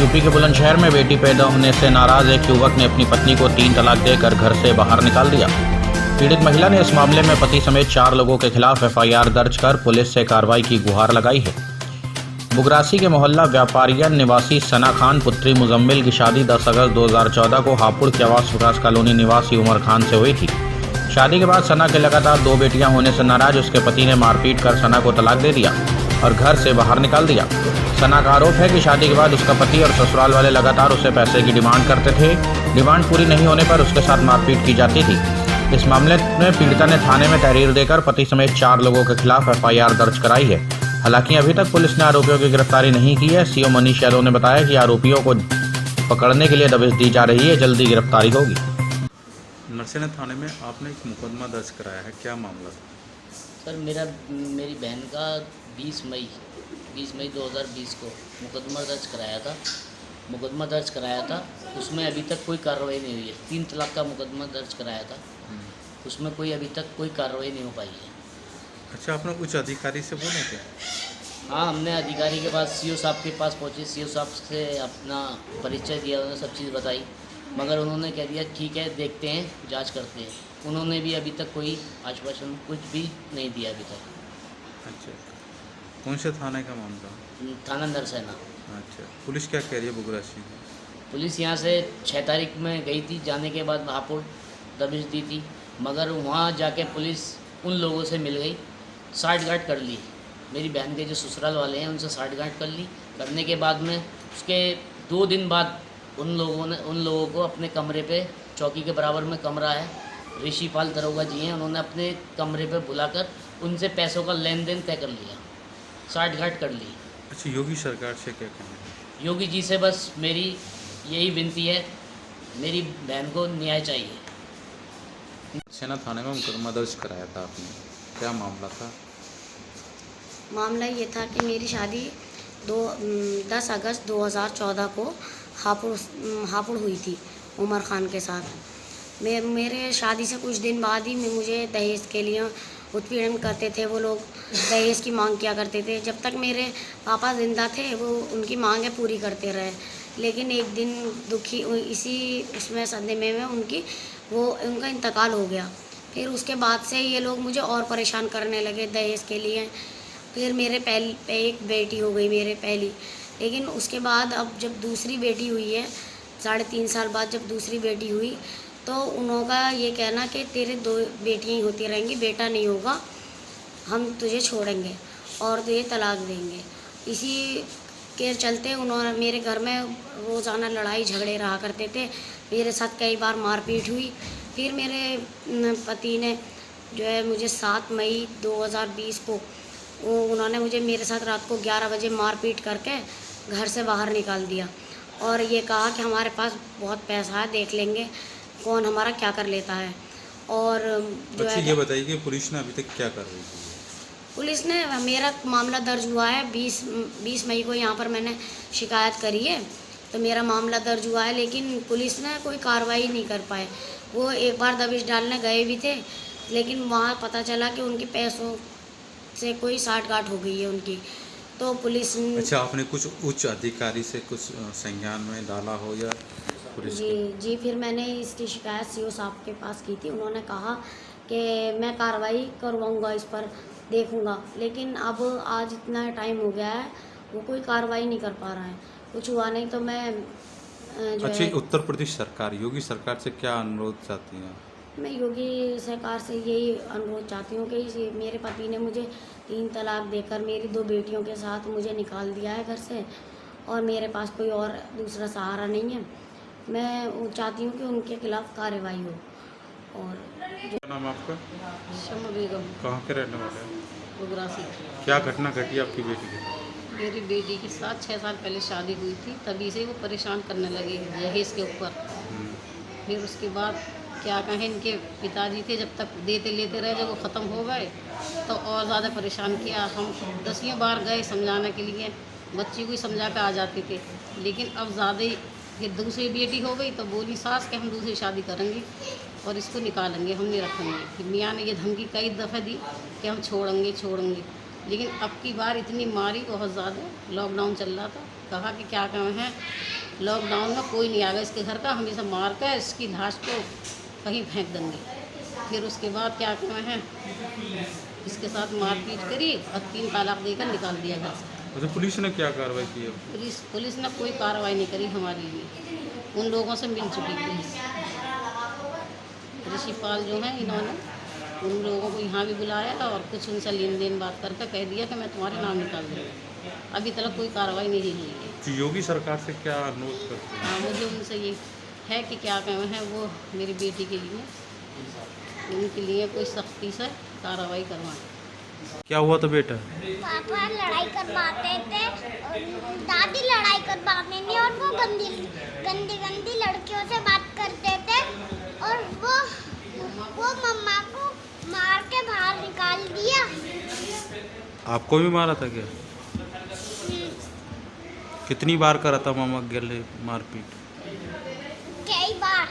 UP के बुलंदशहर में बेटी पैदा होने से नाराज एक युवक ने अपनी पत्नी को 3 तलाक देकर घर से बाहर निकाल दिया। पीड़ित महिला ने इस मामले में पति समेत 4 लोगों के खिलाफ एफआईआर दर्ज कर पुलिस से कार्रवाई की गुहार लगाई है। बुगरासी के मोहल्ला व्यापारियन निवासी सना खान पुत्री मुजम्मिल की शादी 10 अगस्त 2014 को हापुड़ के आवास विकास कॉलोनी निवासी उमर खान से हुई थी। शादी के बाद सना के लगातार 2 बेटियां होने से नाराज उसके पति ने मारपीट कर सना को तलाक दे दिया और घर से बाहर निकाल दिया। सना का आरोप है कि शादी के बाद उसका पति और ससुराल वाले लगातार उसे पैसे की डिमांड करते थे। डिमांड पूरी नहीं होने पर उसके साथ मारपीट की जाती थी। इस मामले में पीड़िता ने थाने में तहरीर देकर पति समेत 4 लोगों के खिलाफ एफआईआर दर्ज कराई है। हालांकि अभी तक पुलिस ने आरोपियों की गिरफ्तारी नहीं की है। सीओ मनीष यादव ने बताया कि आरोपियों को पकड़ने के लिए दबिश दी जा रही है, जल्दी गिरफ्तारी होगी। नरसेना थाने में आपने एक मुकदमा दर्ज कराया है, क्या मामला था? सर मेरी बहन का 20 मई 2020 को मुकदमा दर्ज कराया था। उसमें अभी तक कोई कार्रवाई नहीं हुई है। 3 तलाक का मुकदमा दर्ज कराया था, उसमें अभी तक कोई कार्रवाई नहीं हो पाई है। अच्छा, आपने उच्च अधिकारी से बोले थे? हाँ, हमने अधिकारी के पास सीओ साहब के पास पहुँचे, सीओ साहब से अपना परिचय दिया, उन्होंने सब चीज़ बताई, मगर उन्होंने कह दिया ठीक है, देखते हैं, जांच करते हैं। उन्होंने भी अभी तक कोई आश्वासन कुछ भी नहीं दिया अभी तक। अच्छा, कौन से थाने का मामला? थाना नरसेना। अच्छा, पुलिस क्या कह रही है बुगरासी में? पुलिस यहाँ से 6 तारीख में गई थी, जाने के बाद हापुड़ दबिश दी थी, मगर वहाँ जाके पुलिस उन लोगों से मिल गई, साठगांठ कर ली। मेरी बहन के जो ससुराल वाले हैं उनसे साठगांठ कर ली। करने के बाद में उसके 2 दिन बाद उन लोगों को अपने कमरे पे, चौकी के बराबर में कमरा है, ऋषिपाल दरोगा जी हैं, उन्होंने अपने कमरे पे बुलाकर उनसे पैसों का लेन देन तय कर लिया, साठगांठ कर ली। अच्छा, योगी सरकार से क्या कहना है? योगी जी से बस मेरी यही विनती है, मेरी बहन को न्याय चाहिए। नरसेना थाने में मुकदमा दर्ज कराया था आपने, क्या मामला था? मामला ये था कि मेरी शादी 10 अगस्त 2014 को हापुड़ हुई थी उमर खान के साथ। मेरे शादी से कुछ दिन बाद ही मुझे दहेज के लिए उत्पीड़न करते थे। वो लोग दहेज की मांग किया करते थे। जब तक मेरे पापा ज़िंदा थे वो उनकी मांगें पूरी करते रहे, लेकिन एक दिन दुखी उसमें सदमे में उनका इंतकाल हो गया। फिर उसके बाद से ये लोग मुझे और परेशान करने लगे दहेज के लिए। फिर मेरे एक बेटी हो गई मेरे पहली, लेकिन उसके बाद अब जब दूसरी बेटी हुई है, 3.5 साल बाद जब दूसरी बेटी हुई, तो उनका ये कहना कि तेरे 2 बेटियाँ ही होती रहेंगी, बेटा नहीं होगा, हम तुझे छोड़ेंगे और तुझे तलाक देंगे। इसी के चलते उन्होंने मेरे घर में रोज़ाना लड़ाई झगड़े रहा करते थे। मेरे साथ कई बार मारपीट हुई। फिर मेरे पति ने जो है मुझे 7 मई 2020 को उन्होंने मेरे साथ रात को 11 बजे मारपीट करके घर से बाहर निकाल दिया और ये कहा कि हमारे पास बहुत पैसा है, देख लेंगे कौन हमारा क्या कर लेता है। और जो है ये बताइए कि पुलिस ने अभी तक क्या कर रही है? पुलिस ने, मेरा मामला दर्ज हुआ है 20 मई को, यहाँ पर मैंने शिकायत करी है, तो मेरा मामला दर्ज हुआ है, लेकिन पुलिस ने कोई कार्रवाई नहीं कर पाए। वो एक बार दबिश डालने गए भी थे, लेकिन वहाँ पता चला कि उनके पैसों से कोई साठगांठ हो गई है उनकी, तो पुलिस। अच्छा, आपने कुछ उच्च अधिकारी से कुछ संज्ञान में डाला हो या पुलिस? जी, फिर मैंने इसकी शिकायत सीओ साहब के पास की थी। उन्होंने कहा कि मैं कार्रवाई करवाऊंगा, इस पर देखूंगा, लेकिन अब आज इतना टाइम हो गया है, वो कोई कार्रवाई नहीं कर पा रहा है, कुछ हुआ नहीं। तो मैं अच्छा, उत्तर प्रदेश सरकार, योगी सरकार से क्या अनुरोध चाहती हैं? मैं योगी सरकार से यही अनुरोध चाहती हूँ कि मेरे पति ने मुझे 3 तलाक देकर मेरी 2 बेटियों के साथ मुझे निकाल दिया है घर से, और मेरे पास कोई और दूसरा सहारा नहीं है। मैं चाहती हूँ कि उनके खिलाफ कार्रवाई हो। और क्या नाम आपका? शम्मा बेगम, कहाँ के रहने वाले हैं? बुगरासी। क्या घटना घटी आपकी बेटी के? मेरी बेटी के साथ 6 साल पहले शादी हुई थी, तभी से वो परेशान करने लगे दहेज के ऊपर। फिर उसके बाद क्या कहें, इनके पिताजी थे, जब तक देते लेते रहे, जब वो ख़त्म हो गए तो और ज़्यादा परेशान किया। हम 10 बार गए समझाने के लिए, बच्ची को ही समझा कर आ जाते थे, लेकिन अब ज़्यादा ही ये दूसरी बेटी हो गई तो बोली सास कि हम दूसरी शादी करेंगे और इसको निकालेंगे, हम नहीं रखेंगे। फिर मियाँ ने ये धमकी कई दफ़े दी कि हम छोड़ेंगे। लेकिन अब की बार इतनी मारी बहुत ज़्यादा। लॉकडाउन चल रहा था, कहा कि क्या कहते हैं लॉकडाउन में कोई नहीं आएगा इसके घर का, हम इसे मार कर इसकी लाश को कहीं फेंक देंगे। फिर उसके बाद क्या कहते हैं इसके साथ मारपीट करी और 3 तलाक देकर निकाल दिया घर से। अच्छा, पुलिस ने क्या कार्रवाई की है? पुलिस ने कोई कार्रवाई नहीं करी हमारे लिए। उन लोगों से मिल चुकी पुलिस। ऋषिपाल जो हैं इन्होंने उन लोगों को यहाँ भी बुलाया और कुछ उनसे लेन देन बात करके कह दिया कि मैं तुम्हारे नाम निकाल दूँगा। अभी तक कोई कार्रवाई नहीं हुई है। तो योगी सरकार से क्या अनुरोध करते हैं? हाँ, मुझे उनसे ये है कि क्या कहते हैं वो मेरी बेटी के लिए उनके लिए कोई सख्ती से कार्रवाई करवाएं। क्या हुआ था बेटा? पापा लड़ाई करवाते थे और दादी लड़ाई करवाते थी और वो गंदी गंदी गंदी लड़कियों से बात करते थे और वो मम्मा को मार के बाहर निकाल दिया। आपको भी मारा था क्या? कितनी बार करा था मामा गले मारपीट? कई बार।